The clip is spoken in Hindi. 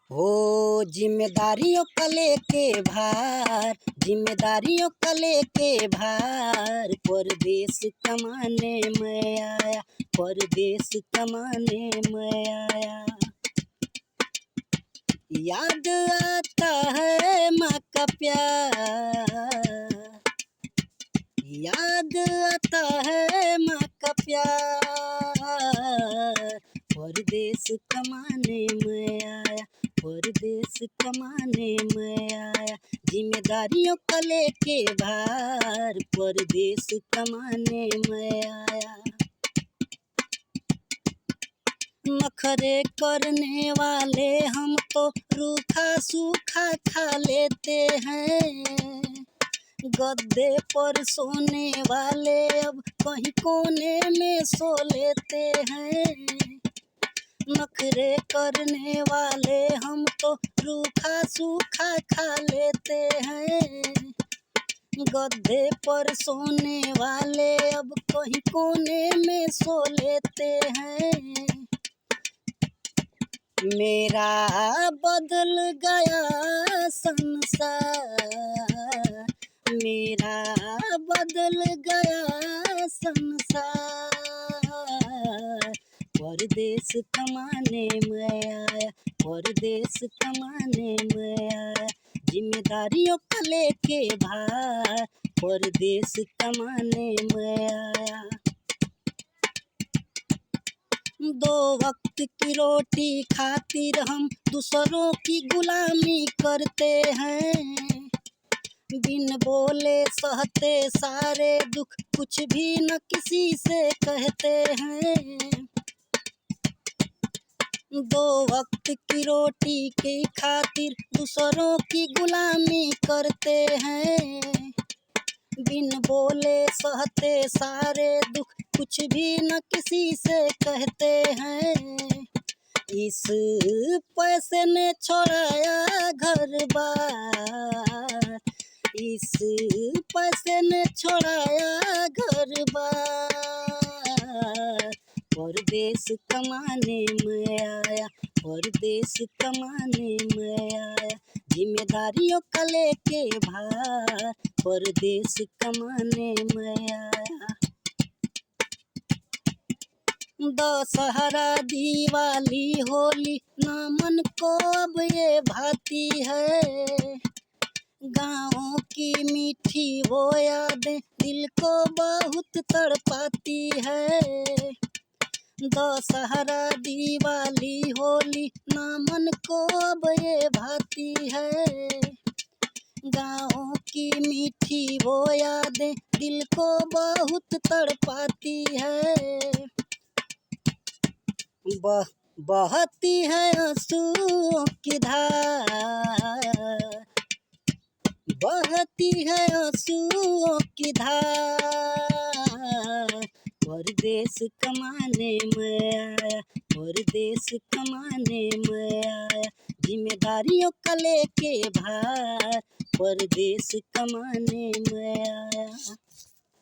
हो जिम्मेदारियों का लेके भार, जिम्मेदारियों का लेके भार, परदेस कमाने मैं आया, परदेस कमाने मैं आया। याद आता है माँ का प्यार, याद आता है माँ का प्यार, परदेस कमाने मैं आया, परदेस कमाने मैं आया। जिम्मेदारियों का लेके भार, परदेस कमाने मैं आया। नखरे करने वाले हम तो रूखा सूखा खा लेते हैं, गद्दे पर सोने वाले अब कहीं कोने में सो लेते हैं। नखरे करने वाले हम तो रूखा सूखा खा लेते हैं, गद्दे पर सोने वाले अब कहीं कोने में सो लेते हैं। मेरा बदल गया संसार, मेरा बदल गया संसार, परदेस कमाने मैं आया, परदेस कमाने मैं आया। जिम्मेदारियों का लेके भार, परदेस कमाने मैं आया। दो वक्त की रोटी खातिर हम दूसरों की गुलामी करते हैं, बिन बोले सहते सारे दुख, कुछ भी न किसी से कहते हैं। दो वक्त की रोटी की खातिर दूसरों की गुलामी करते हैं, बिन बोले सहते सारे दुख, कुछ भी न किसी से कहते हैं। इस पैसे ने छोड़ाया घर बार, इस पैसे ने छोड़ाया घर बार, परदेस कमाने में आया, परदेस कमाने में आया। जिम्मेदारियों का लेके भार, परदेस कमाने में आया। दशहरा दिवाली होली ना मन को अब ये भाती है, गाँव की मीठी वो यादें दिल को बहुत तड़पाती है। दशहरा दिवाली होली ना मन को अब ये भाती है, गाँव की मीठी वो यादें दिल को बहुत तड़पाती है। बहती है आंसुओं की धार, बहती है आंसुओं की धार, परदेस कमाने में आया, परदेस कमाने में आया। जिम्मेदारियों का लेके भार, परदेस कमाने में आया।